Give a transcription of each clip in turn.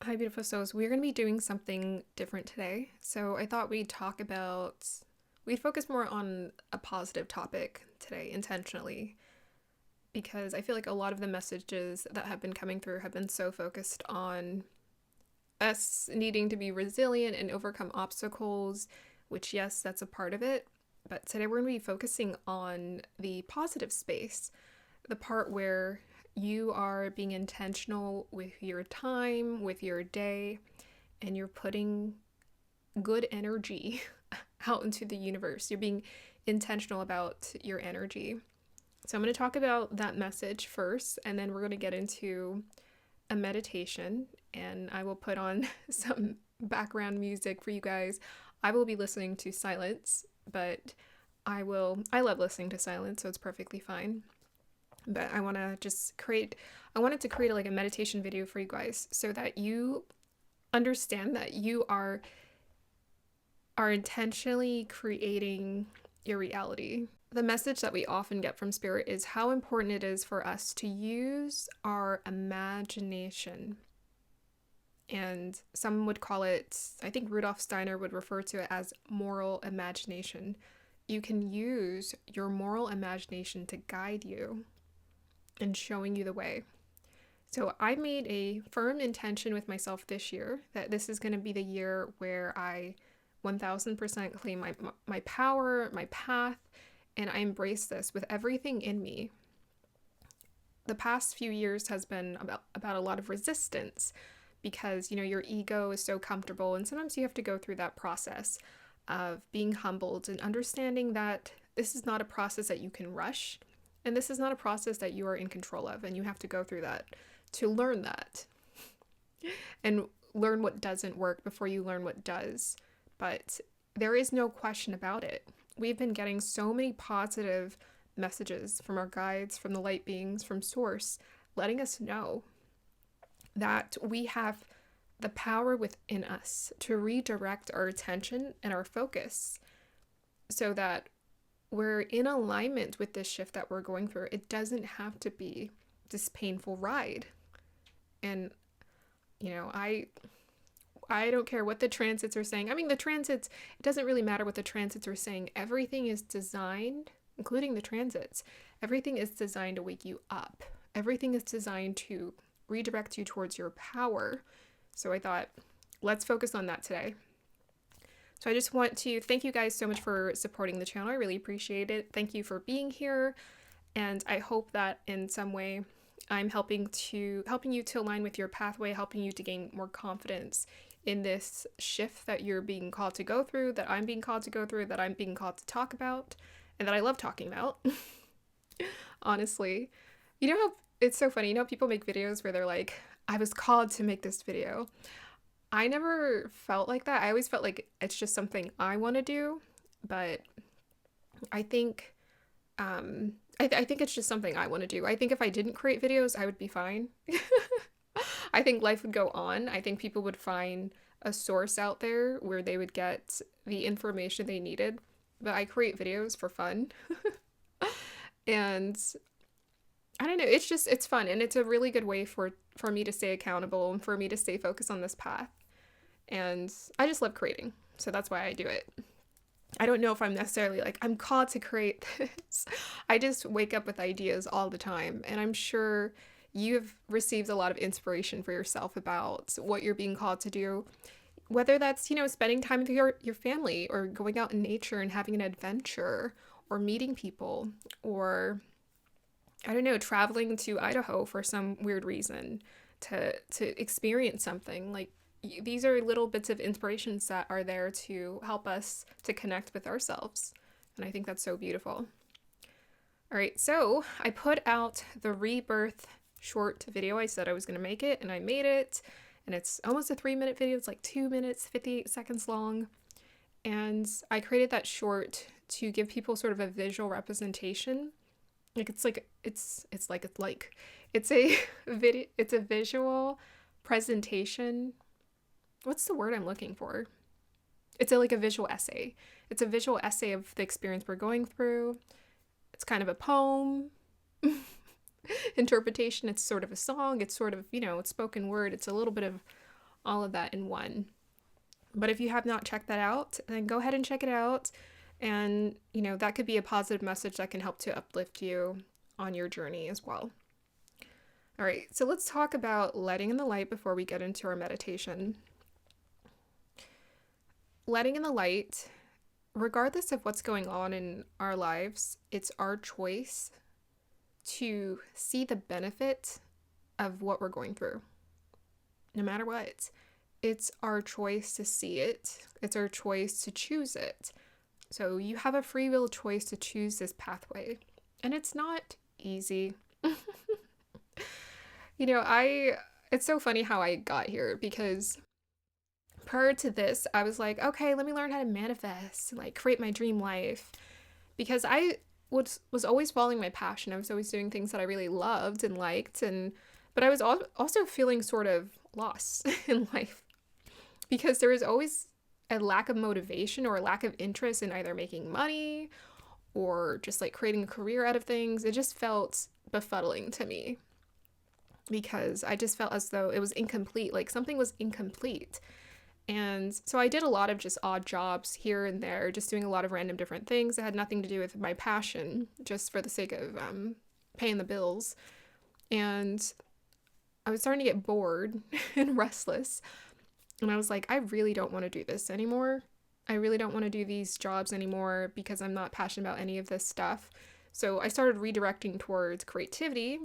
Hi, beautiful souls. We're going to be doing something different today. So I thought we'd focus more on a positive topic today intentionally because I feel like a lot of the messages that have been coming through have been so focused on us needing to be resilient and overcome obstacles, which, yes, that's a part of it. But today we're going to be focusing on the positive space, the part where you are being intentional with your time, with your day, and you're putting good energy out into the universe. You're being intentional about your energy. So I'm going to talk about that message first, and then we're going to get into a meditation, and I will put on some background music for you guys. I will be listening to silence, but I love listening to silence, so it's perfectly fine. But I wanted to create like a meditation video for you guys so that you understand that you are intentionally creating your reality. The message that we often get from spirit is how important it is for us to use our imagination. And some would call it, I think Rudolf Steiner would refer to it as moral imagination. You can use your moral imagination to guide you and showing you the way. So I made a firm intention with myself this year that this is going to be the year where I 1000% claim my power, my path, and I embrace this with everything in me. The past few years has been about a lot of resistance because, your ego is so comfortable, and sometimes you have to go through that process of being humbled and understanding that this is not a process that you can rush. And this is not a process that you are in control of, and you have to go through that to learn that and learn what doesn't work before you learn what does. But there is no question about it. We've been getting so many positive messages from our guides, from the light beings, from Source, letting us know that we have the power within us to redirect our attention and our focus so that we're in alignment with this shift that we're going through. It doesn't have to be this painful ride. And, I don't care what the transits are saying. I mean, the transits, it doesn't really matter what the transits are saying. Everything is designed, including the transits, everything is designed to wake you up. Everything is designed to redirect you towards your power. So I thought, let's focus on that today. So I just want to thank you guys so much for supporting the channel. I really appreciate it. Thank you for being here. And I hope that in some way I'm helping you to align with your pathway, helping you to gain more confidence in this shift that you're being called to go through, that I'm being called to go through, that I'm being called to talk about, and that I love talking about. Honestly. How it's so funny, people make videos where they're like, I was called to make this video. I never felt like that. I always felt like it's just something I want to do, but I think I think it's just something I want to do. I think if I didn't create videos, I would be fine. I think life would go on. I think people would find a source out there where they would get the information they needed. But I create videos for fun. And I don't know, it's fun, and it's a really good way for me to stay accountable and for me to stay focused on this path. And I just love creating, so that's why I do it. I don't know if I'm necessarily like, I'm called to create this. I just wake up with ideas all the time, and I'm sure you've received a lot of inspiration for yourself about what you're being called to do. Whether that's, spending time with your family, or going out in nature and having an adventure, or meeting people, or I don't know, traveling to Idaho for some weird reason to experience something. Like, these are little bits of inspirations that are there to help us to connect with ourselves. And I think that's so beautiful. All right, so I put out the Rebirth short video. I said I was going to make it, and I made it. And it's almost a 3-minute video. It's like 2 minutes, 58 seconds long. And I created that short to give people sort of a visual representation. It's a visual presentation. What's the word I'm looking for? It's like a visual essay. It's a visual essay of the experience we're going through. It's kind of a poem interpretation. It's sort of a song. It's sort of, it's spoken word. It's a little bit of all of that in one. But if you have not checked that out, then go ahead and check it out. And, that could be a positive message that can help to uplift you on your journey as well. All right, so let's talk about letting in the light before we get into our meditation. Letting in the light, regardless of what's going on in our lives, it's our choice to see the benefit of what we're going through. No matter what, it's our choice to see it. It's our choice to choose it. So you have a free will choice to choose this pathway. And it's not easy. It's so funny how I got here, because prior to this, I was like, okay, let me learn how to manifest, like create my dream life. Because I was always following my passion. I was always doing things that I really loved and liked. But I was also feeling sort of lost in life, because there was always a lack of motivation or a lack of interest in either making money or just like creating a career out of things. It just felt befuddling to me, because I just felt as though it was incomplete, like something was incomplete. And so I did a lot of just odd jobs here and there, just doing a lot of random different things that had nothing to do with my passion, just for the sake of paying the bills. And I was starting to get bored and restless. And I was like, I really don't want to do this anymore. I really don't want to do these jobs anymore, because I'm not passionate about any of this stuff. So I started redirecting towards creativity,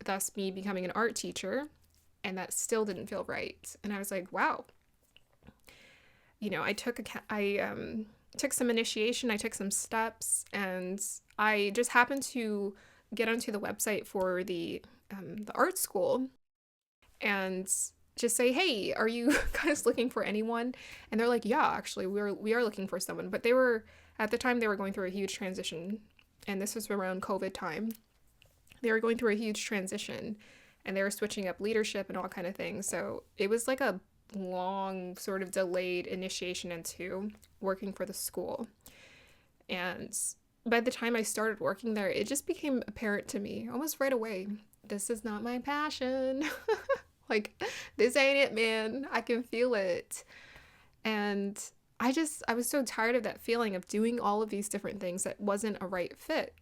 thus me becoming an art teacher, and that still didn't feel right. And I was like, wow. I took some initiation, I took some steps, and I just happened to get onto the website for the art school and just say, hey, are you guys looking for anyone? And they're like, yeah, actually, we are looking for someone. But at the time, they were going through a huge transition, and this was around COVID time. They were going through a huge transition, and they were switching up leadership and all kind of things. So it was like a long sort of delayed initiation into working for the school. And by the time I started working there, it just became apparent to me almost right away, this is not my passion. Like, this ain't it, man. I can feel it. And I was so tired of that feeling of doing all of these different things that wasn't a right fit.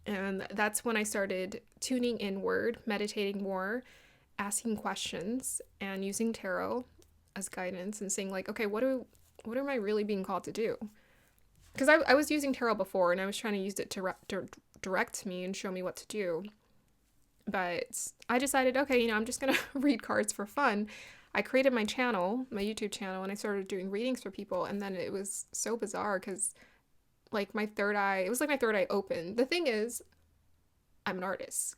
And that's when I started tuning inward, meditating more, asking questions, and using tarot as guidance, and saying like, okay, what am I really being called to do? Because I was using tarot before, and I was trying to use it to direct me and show me what to do. But I decided, okay, I'm just going to read cards for fun. I created my channel, my YouTube channel, and I started doing readings for people. And then it was so bizarre, because like my third eye opened. The thing is, I'm an artist.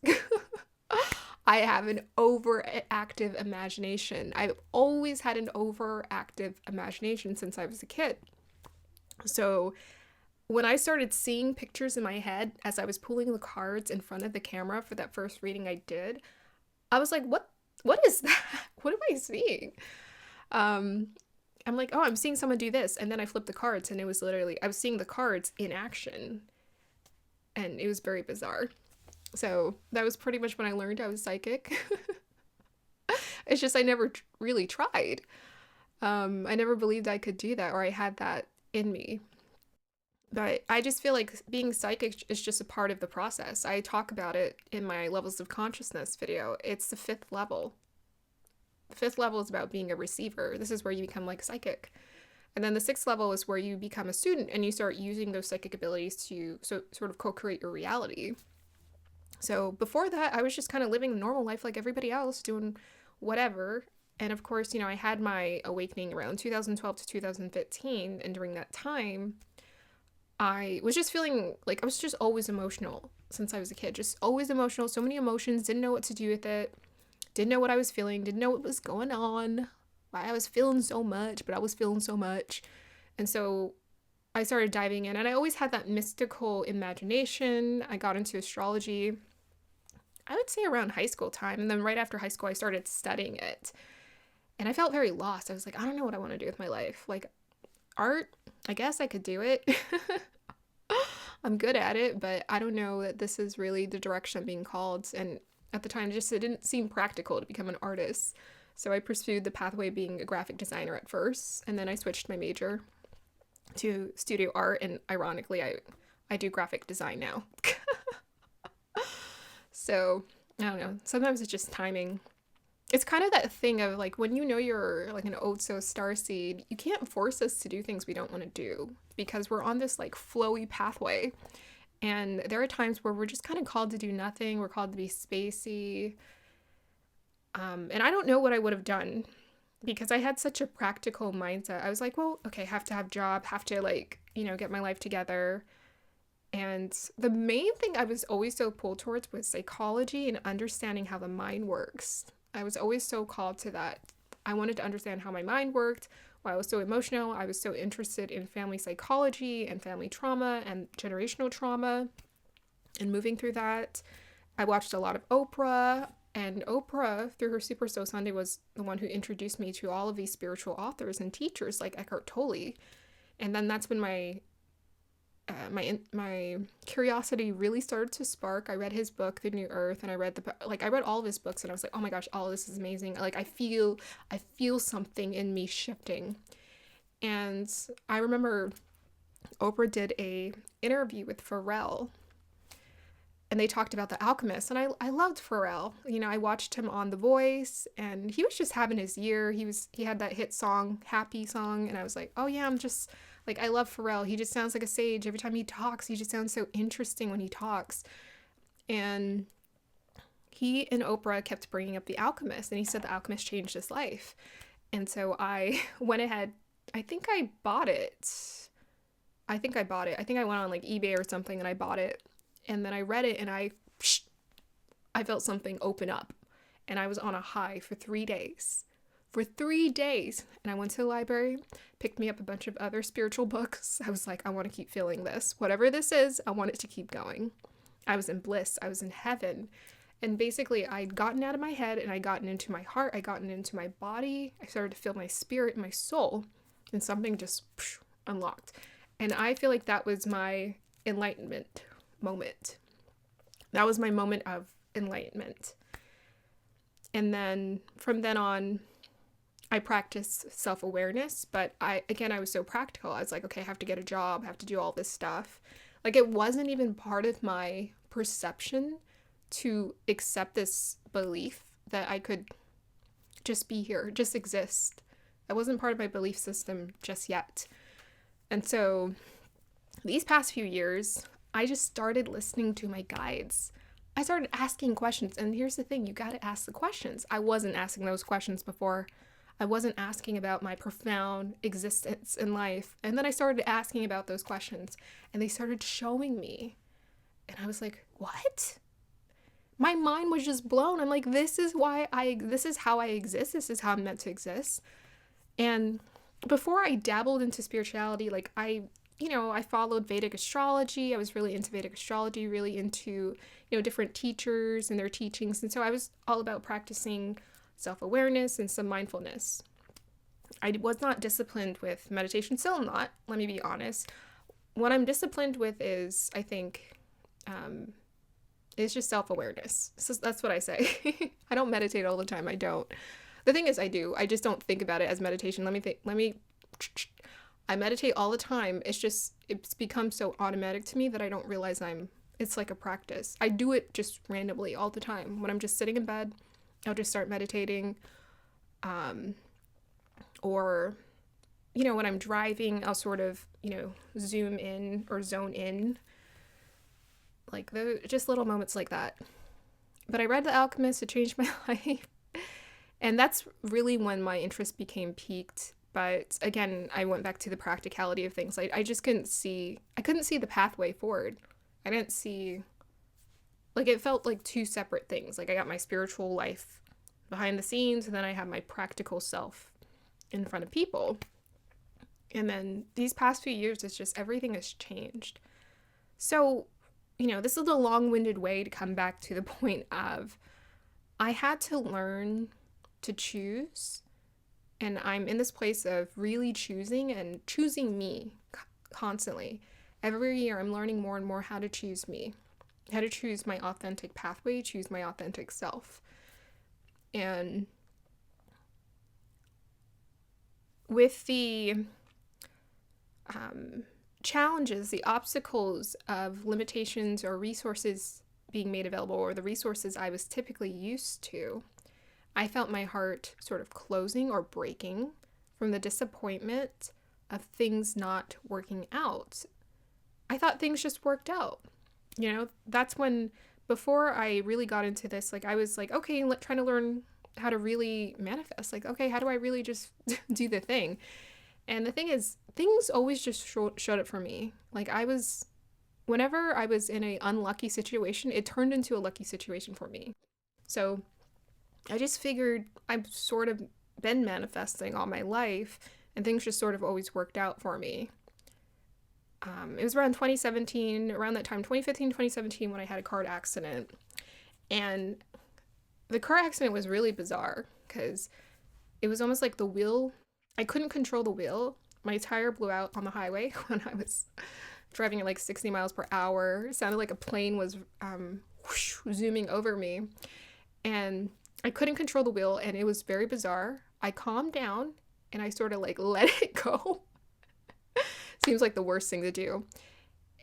I have an overactive imagination. I've always had an overactive imagination since I was a kid. So when I started seeing pictures in my head as I was pulling the cards in front of the camera for that first reading I did, I was like, what is that? What am I seeing? I'm like, oh, I'm seeing someone do this. And then I flipped the cards, and it was literally, I was seeing the cards in action. And it was very bizarre. So that was pretty much when I learned I was psychic. It's just I never really tried. I never believed I could do that, or I had that in me. But I just feel like being psychic is just a part of the process. I talk about it in my levels of consciousness video. It's the 5th level. The 5th level is about being a receiver. This is where you become like psychic. And then the 6th level is where you become a student, and you start using those psychic abilities to sort of co-create your reality. So before that, I was just kind of living a normal life like everybody else, doing whatever. And of course, I had my awakening around 2012 to 2015. And during that time, I was just feeling like I was just always emotional since I was a kid. Just always emotional. So many emotions. Didn't know what to do with it. Didn't know what I was feeling. Didn't know what was going on. Why I was feeling so much, but I was feeling so much. And so I started diving in. And I always had that mystical imagination. I got into astrology, I would say around high school time. And then right after high school, I started studying it. And I felt very lost. I was like, I don't know what I want to do with my life. Like, art, I guess I could do it. I'm good at it, but I don't know that this is really the direction I'm being called. And at the time, it didn't seem practical to become an artist. So I pursued the pathway of being a graphic designer at first, and then I switched my major to studio art, and ironically, I do graphic design now. So, I don't know. Sometimes it's just timing. It's kind of that thing of like when you know you're like an Otso starseed, you can't force us to do things we don't want to do because we're on this like flowy pathway. And there are times where we're just kind of called to do nothing. We're called to be spacey. And I don't know what I would have done because I had such a practical mindset. I was like, well, okay, have to have job, have to like, get my life together. And the main thing I was always so pulled towards was psychology and understanding how the mind works. I was always so called to that. I wanted to understand how my mind worked, why I was so emotional. I was so interested in family psychology and family trauma and generational trauma and moving through that. I watched a lot of Oprah, and Oprah, through her Super Soul Sunday, was the one who introduced me to all of these spiritual authors and teachers like Eckhart Tolle. And then that's when my curiosity really started to spark. I read his book, The New Earth, and I read all of his books, and I was like, oh my gosh, all of this is amazing. Like I feel something in me shifting. And I remember Oprah did a interview with Pharrell, and they talked about The Alchemist, and I loved Pharrell. I watched him on The Voice, and he was just having his year. He had that hit song, Happy Song, and I was like, oh yeah, I'm just like, I love Pharrell. He just sounds like a sage. Every time he talks, he just sounds so interesting when he talks. And he and Oprah kept bringing up The Alchemist, and he said The Alchemist changed his life. And so I went ahead, I think I bought it. I think I went on like eBay or something and I bought it. And then I read it and I felt something open up. And I was on a high for 3 days. And I went to the library, picked me up a bunch of other spiritual books. I was like, I want to keep feeling this. Whatever this is, I want it to keep going. I was in bliss. I was in heaven. And basically, I'd gotten out of my head and I'd gotten into my heart. I'd gotten into my body. I started to feel my spirit, my soul. And something just unlocked. And I feel like that was my enlightenment moment. That was my moment of enlightenment. And then from then on, I practiced self-awareness, but I was so practical. I was like, okay, I have to get a job, I have to do all this stuff. Like, it wasn't even part of my perception to accept this belief that I could just be here, just exist. That wasn't part of my belief system just yet. And so these past few years, I just started listening to my guides. I started asking questions, and here's the thing, you got to ask the questions. I wasn't asking those questions before. I wasn't asking about my profound existence in life. And then I started asking about those questions, and they started showing me. And I was like, what? My mind was just blown. I'm like, this is how I exist. This is how I'm meant to exist. And before I dabbled into spirituality, like I followed Vedic Astrology. I was really into Vedic Astrology, really into, different teachers and their teachings. And so I was all about practicing self-awareness and some mindfulness. I was not disciplined with meditation, still not, let me be honest. What I'm disciplined with is, I think, it's just self-awareness. So that's what I say. I don't meditate all the time. I don't. The thing is, I do. I just don't think about it as meditation. I meditate all the time. It's become so automatic to me that I don't realize it's like a practice. I do it just randomly all the time. When I'm just sitting in bed, I'll just start meditating. Or, when I'm driving, I'll sort of, zoom in or zone in. Like just little moments like that. But I read The Alchemist, it changed my life. And that's really when my interest became piqued. But again, I went back to the practicality of things. I just couldn't see the pathway forward. I didn't see, it felt like two separate things. Like I got my spiritual life behind the scenes, and then I have my practical self in front of people. And then these past few years, it's just everything has changed. So, this is a long-winded way to come back to the point of I had to learn to choose. And I'm in this place of really choosing and choosing me constantly. Every year I'm learning more and more how to choose me, how to choose my authentic pathway, choose my authentic self. And with the challenges, the obstacles of limitations or resources being made available, or the resources I was typically used to, I felt my heart sort of closing or breaking from the disappointment of things not working out. I thought things just worked out. You know, that's when, before I really got into this, like I was like, okay, trying to learn how to really manifest. Like, okay, how do I really just do the thing? And the thing is, things always just showed up for me. Like whenever I was in an unlucky situation, it turned into a lucky situation for me. So I just figured I've sort of been manifesting all my life, and things just sort of always worked out for me. It was around 2017, around that time, 2015, 2017, when I had a car accident. And the car accident was really bizarre because it was almost like the wheel, I couldn't control the wheel. My tire blew out on the highway when I was driving at like 60 miles per hour. It sounded like a plane was zooming over me. And I couldn't control the wheel, and it was very bizarre. I calmed down and I sort of like let it go. Seems like the worst thing to do.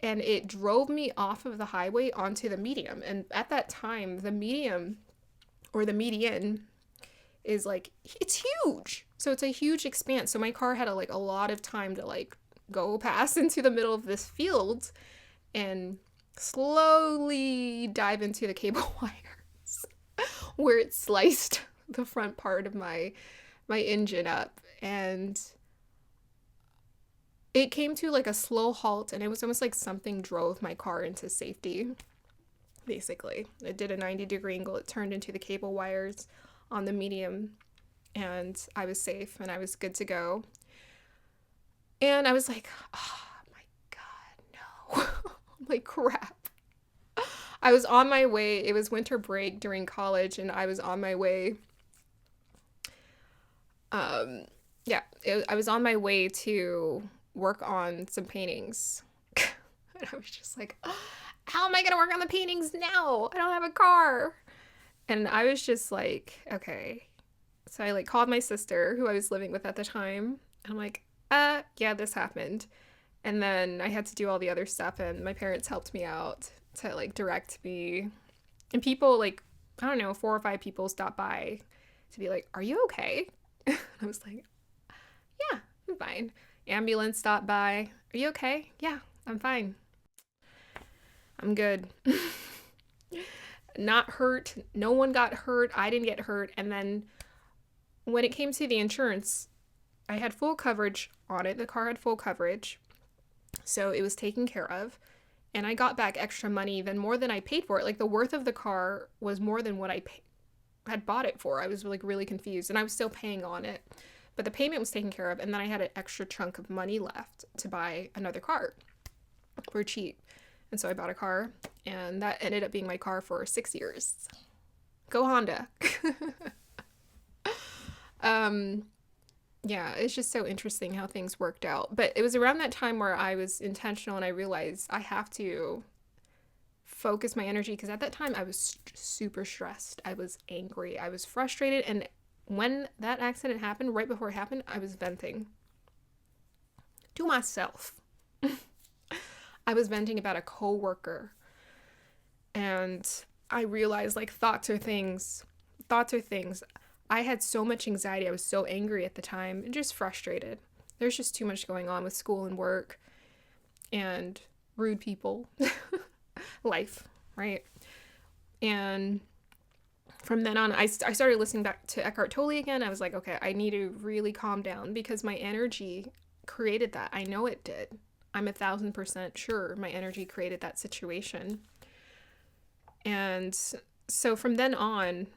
And it drove me off of the highway onto the medium. And at that time, the medium or the median is like, it's huge. So it's a huge expanse. So my car had a lot of time to like go past into the middle of this field and slowly dive into the cable wires where it sliced the front part of my engine up. And it came to like a slow halt, and it was almost like something drove my car into safety, basically. It did a 90-degree angle. It turned into the cable wires on the medium, and I was safe and I was good to go. And I was like, oh my God, no. I'm like, crap. I was on my way. It was winter break during college, and I was on my way. I was on my way to work on some paintings. And I was just like, how am I gonna work on the paintings now? I don't have a car. And I was just like, okay. So I like called my sister, who I was living with at the time, and I'm like, yeah, this happened. And then I had to do all the other stuff, and my parents helped me out to like direct me. And people, like, I don't know, 4 or 5 people stopped by to be like, are you okay? I was like, yeah, I'm fine. Ambulance stopped by. Are you okay? Yeah, I'm fine. I'm good. Not hurt. No one got hurt. I didn't get hurt. And then when it came to the insurance, I had full coverage on it. The car had full coverage. So it was taken care of. And I got back extra money than more than I paid for it. Like the worth of the car was more than what I had bought it for. I was like really confused, and I was still paying on it. But the payment was taken care of, and then I had an extra chunk of money left to buy another car for cheap. And so I bought a car, and that ended up being my car for 6 years. Go Honda. Yeah, it's just so interesting how things worked out. But it was around that time where I was intentional, and I realized I have to focus my energy, because at that time I was super stressed. I was angry. I was frustrated, and when that accident happened, right before it happened, I was venting to myself. I was venting about a coworker, and I realized like thoughts are things. I had so much anxiety. I was so angry at the time and just frustrated. There's just too much going on with school and work and rude people. Life, right? And from then on, I started listening back to Eckhart Tolle again. I was like, okay, I need to really calm down, because my energy created that. I know it did. I'm 1,000% sure my energy created that situation. And so from then on,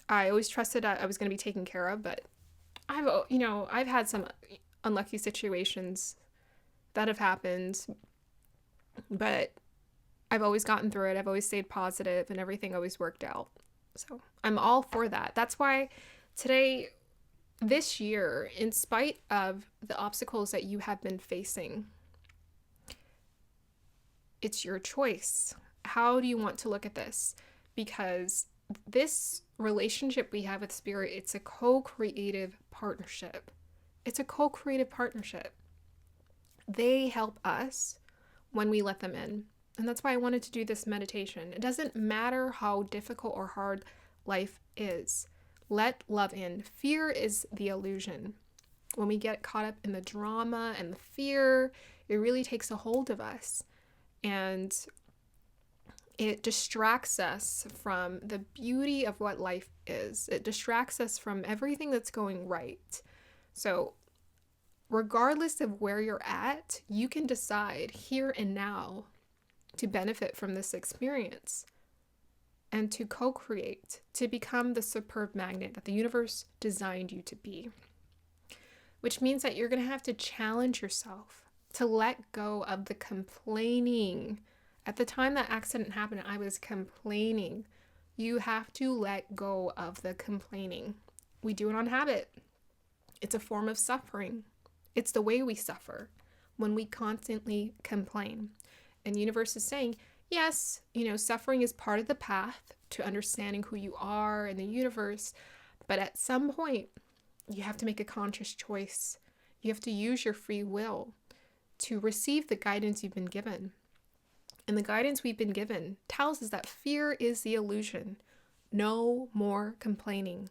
I always trusted I was going to be taken care of, but I've had some unlucky situations that have happened, but I've always gotten through it. I've always stayed positive, and everything always worked out. So I'm all for that. That's why today, this year, in spite of the obstacles that you have been facing, it's your choice. How do you want to look at this? Because this relationship we have with spirit, it's a co-creative partnership. It's a co-creative partnership. They help us when we let them in. And that's why I wanted to do this meditation. It doesn't matter how difficult or hard life is. Let love in. Fear is the illusion. When we get caught up in the drama and the fear, it really takes a hold of us. And it distracts us from the beauty of what life is. It distracts us from everything that's going right. So regardless of where you're at, you can decide here and now to benefit from this experience and to co-create, to become the superb magnet that the universe designed you to be. Which means that you're going to have to challenge yourself to let go of the complaining. At the time that accident happened, I was complaining. You have to let go of the complaining. We do it on habit. It's a form of suffering. It's the way we suffer when we constantly complain. And the universe is saying, yes, suffering is part of the path to understanding who you are in the universe. But at some point, you have to make a conscious choice. You have to use your free will to receive the guidance you've been given. And the guidance we've been given tells us that fear is the illusion. No more complaining.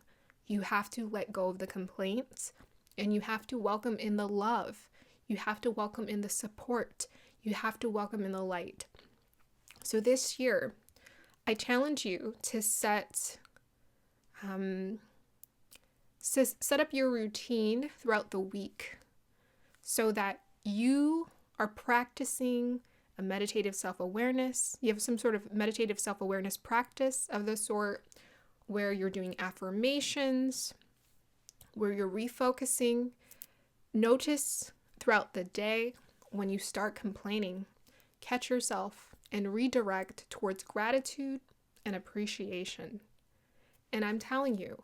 You have to let go of the complaints, and you have to welcome in the love. You have to welcome in the support. You have to welcome in the light. So this year, I challenge you to set up your routine throughout the week so that you are practicing a meditative self-awareness. You have some sort of meditative self-awareness practice of the sort where you're doing affirmations, where you're refocusing. Notice throughout the day when you start complaining, catch yourself and redirect towards gratitude and appreciation. And I'm telling you,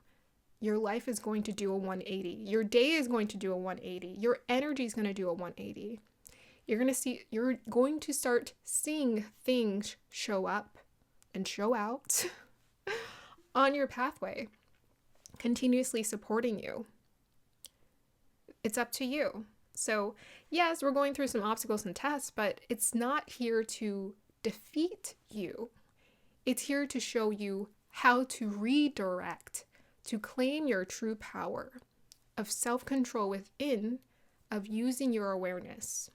your life is going to do a 180. Your day is going to do a 180. Your energy is going to do a 180. You're going to start seeing things show up and show out on your pathway, continuously supporting you. It's up to you. So yes, we're going through some obstacles and tests, but it's not here to defeat you. It's here to show you how to redirect, to claim your true power of self-control within, of using your awareness.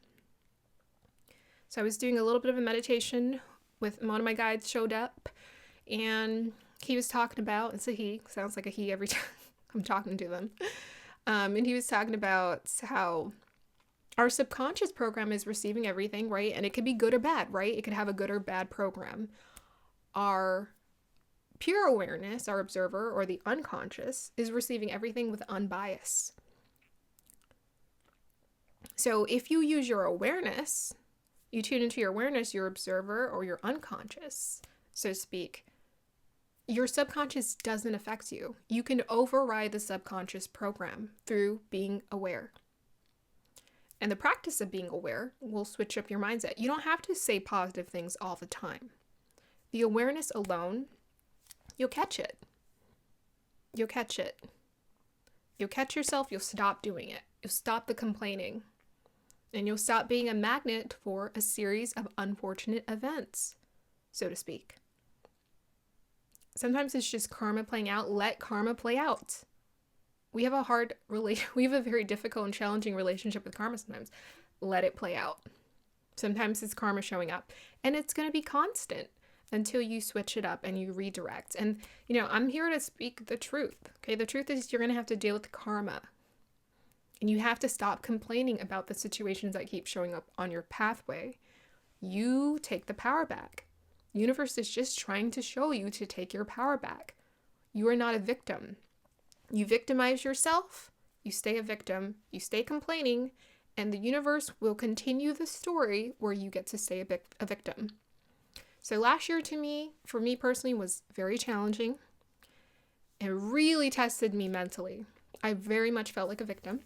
So I was doing a little bit of a meditation with one of my guides showed up, and he was talking about, it's a he, sounds like a he every time I'm talking to them. And he was talking about how our subconscious program is receiving everything, right? And it could be good or bad, right? It could have a good or bad program. Our pure awareness, our observer, or the unconscious, is receiving everything with unbias. So if you use your awareness, you tune into your awareness, your observer, or your unconscious, so to speak, your subconscious doesn't affect you. You can override the subconscious program through being aware. And the practice of being aware will switch up your mindset. You don't have to say positive things all the time. The awareness alone, you'll catch it. You'll catch it. You'll catch yourself, you'll stop doing it. You'll stop the complaining. And you'll stop being a magnet for a series of unfortunate events, so to speak. Sometimes it's just karma playing out. Let karma play out. We have a very difficult and challenging relationship with karma sometimes. Let it play out. Sometimes it's karma showing up, and it's going to be constant until you switch it up and you redirect. And, I'm here to speak the truth. Okay. The truth is you're going to have to deal with karma, and you have to stop complaining about the situations that keep showing up on your pathway. You take the power back. The universe is just trying to show you to take your power back. You are not a victim. You victimize yourself, you stay a victim, you stay complaining, and the universe will continue the story where you get to stay a victim. So last year for me personally, was very challenging. It really tested me mentally. I very much felt like a victim.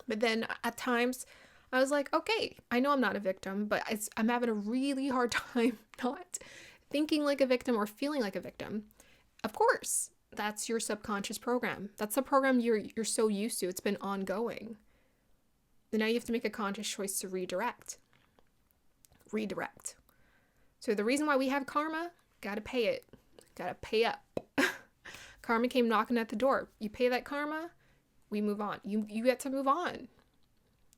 But then at times, I was like, okay, I know I'm not a victim, but I'm having a really hard time not thinking like a victim or feeling like a victim. Of course, That's your subconscious program. That's the program you're so used to. It's been ongoing. And now you have to make a conscious choice to redirect. Redirect. So the reason why we have karma, gotta pay it. Gotta pay up. Karma came knocking at the door. You pay that karma, we move on. You get to move on.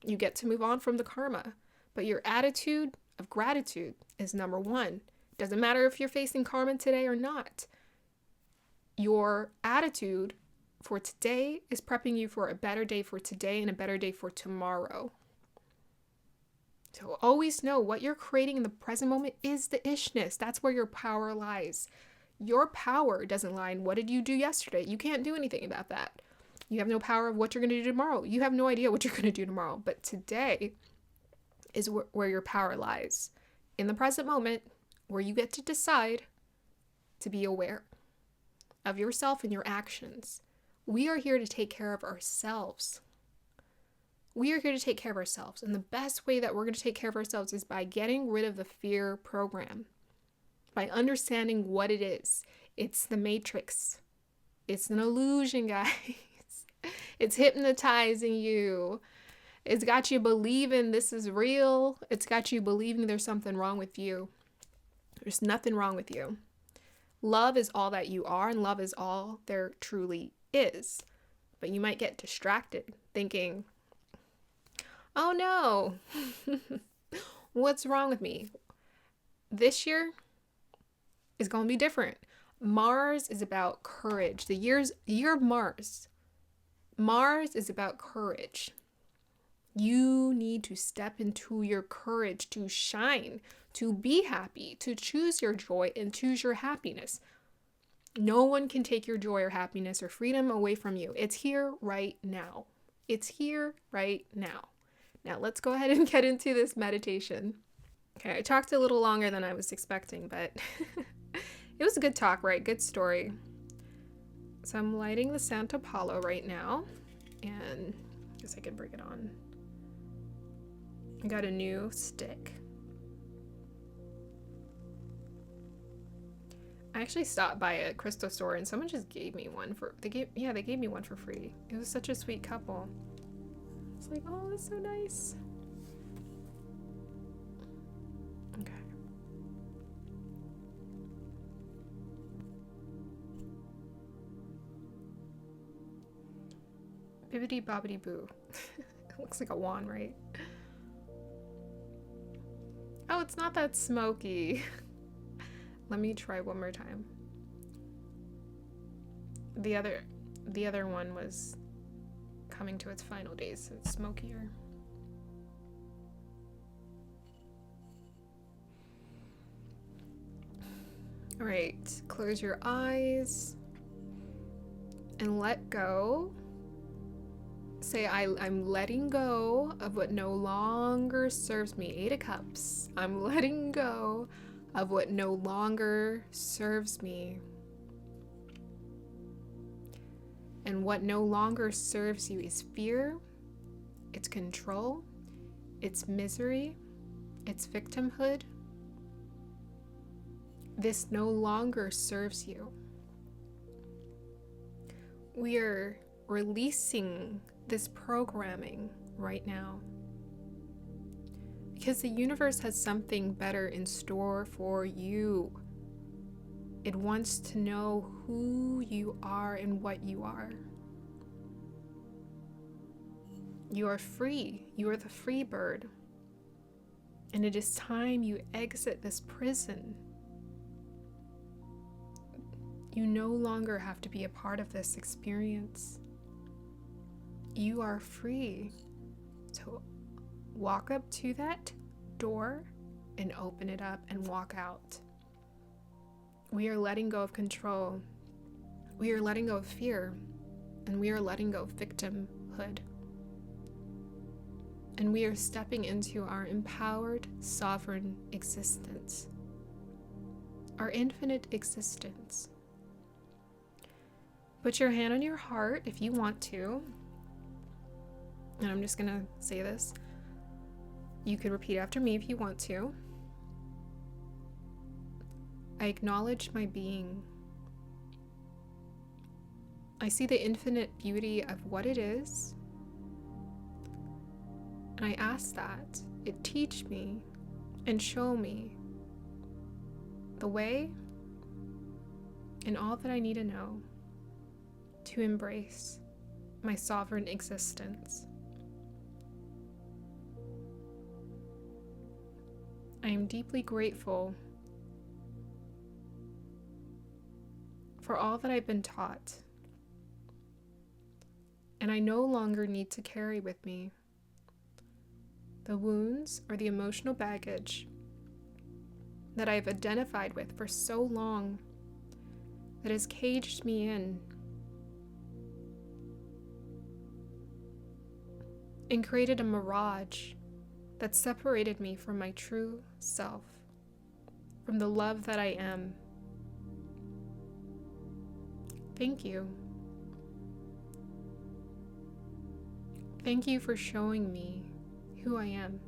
You get to move on from the karma. But your attitude of gratitude is number one. Doesn't matter if you're facing karma today or not. Your attitude for today is prepping you for a better day for today and a better day for tomorrow. So always know what you're creating in the present moment is the ishness. That's where your power lies. Your power doesn't lie in what did you do yesterday. You can't do anything about that. You have no power of what you're going to do tomorrow. You have no idea what you're going to do tomorrow. But today is where your power lies. In the present moment, where you get to decide to be aware of yourself and your actions. We are here to take care of ourselves. We are here to take care of ourselves. And the best way that we're going to take care of ourselves is by getting rid of the fear program. By understanding what it is. It's the matrix. It's an illusion, guys. It's hypnotizing you. It's got you believing this is real. It's got you believing there's something wrong with you. There's nothing wrong with you. Love is all that you are, and love is all there truly is. But you might get distracted thinking, oh no, what's wrong with me? This year is going to be different. Mars is about courage. The year of Mars. Mars is about courage. You need to step into your courage to shine, to be happy, to choose your joy and choose your happiness. No one can take your joy or happiness or freedom away from you. It's here right now. It's here right now. Now let's go ahead and get into this meditation. Okay, I talked a little longer than I was expecting, but it was a good talk, right? Good story. So I'm lighting the Santo Palo right now, and I guess I can bring it on. I got a new stick. I actually stopped by a crystal store and someone just gave me one they gave me one for free. It was such a sweet couple. It's like, oh, that's so nice. Okay. Bibbidi bobbidi boo. It looks like a wand, right? Oh, it's not that smoky. Let me try one more time. The other one was coming to its final days, so it's smokier. All right, close your eyes and let go. Say, I'm letting go of what no longer serves me. 8 of Cups. I'm letting go of what no longer serves me. And what no longer serves you is fear, it's control, it's misery, it's victimhood. This no longer serves you. We are releasing this programming right now because the universe has something better in store for you. It wants to know who you are and what you are. You are free. You are the free bird. And it is time you exit this prison. You no longer have to be a part of this experience. You are free. So walk up to that door and open it up and walk out. We are letting go of control. We are letting go of fear. And we are letting go of victimhood. And we are stepping into our empowered, sovereign existence. Our infinite existence. Put your hand on your heart if you want to. And I'm just gonna say this. You could repeat after me if you want to. I acknowledge my being. I see the infinite beauty of what it is. And I ask that it teach me and show me the way and all that I need to know to embrace my sovereign existence. I am deeply grateful for all that I've been taught, and I no longer need to carry with me the wounds or the emotional baggage that I've identified with for so long that has caged me in and created a mirage that separated me from my true self, from the love that I am. Thank you. Thank you for showing me who I am.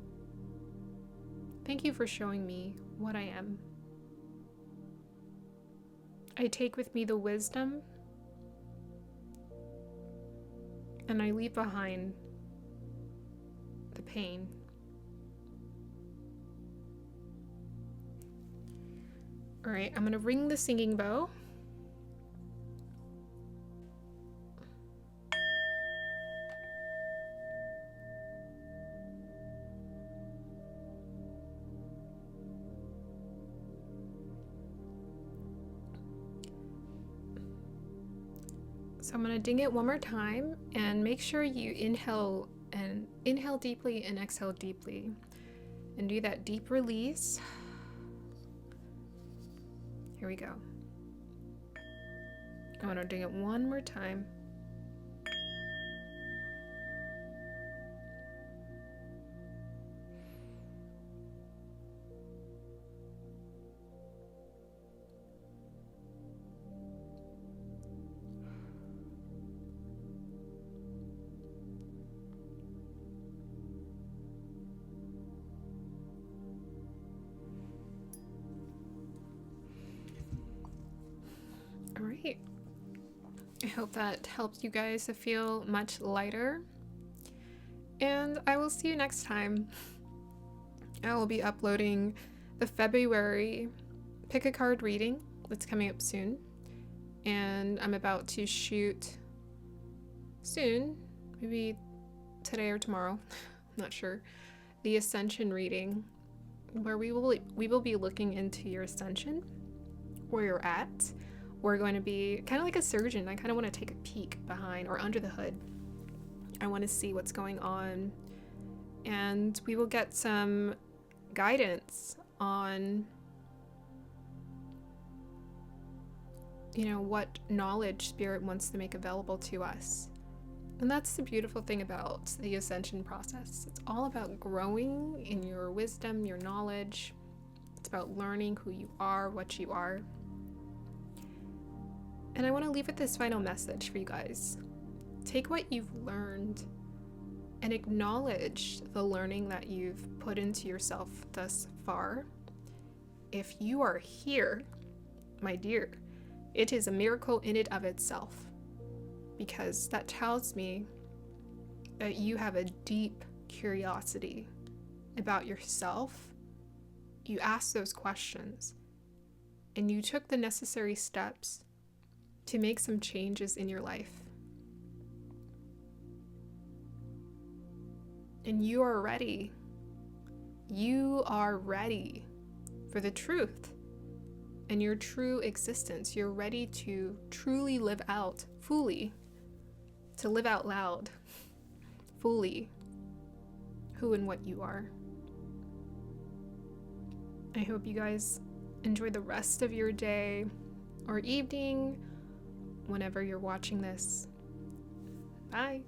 Thank you for showing me what I am. I take with me the wisdom, and I leave behind the pain. All right, I'm gonna ring the singing bow. So I'm gonna ding it one more time, and make sure you inhale deeply and exhale deeply, and do that deep release. Here we go. I want to ding it one more time. All right. I hope that helped you guys to feel much lighter. And I will see you next time. I will be uploading the February pick a card reading that's coming up soon. And I'm about to shoot soon, maybe today or tomorrow, I'm not sure, the Ascension reading, where we will be looking into your ascension, where you're at. We're going to be kind of like a surgeon. I kind of want to take a peek behind or under the hood. I want to see what's going on, and we will get some guidance on, what knowledge Spirit wants to make available to us. And that's the beautiful thing about the ascension process. It's all about growing in your wisdom, your knowledge. It's about learning who you are, what you are. And I want to leave with this final message for you guys. Take what you've learned and acknowledge the learning that you've put into yourself thus far. If you are here, my dear, it is a miracle in and of itself, because that tells me that you have a deep curiosity about yourself. You asked those questions, and you took the necessary steps to make some changes in your life. And you are ready. You are ready for the truth and your true existence. You're ready to truly live out fully, to live out loud fully who and what you are. I hope you guys enjoy the rest of your day or evening whenever you're watching this. Bye.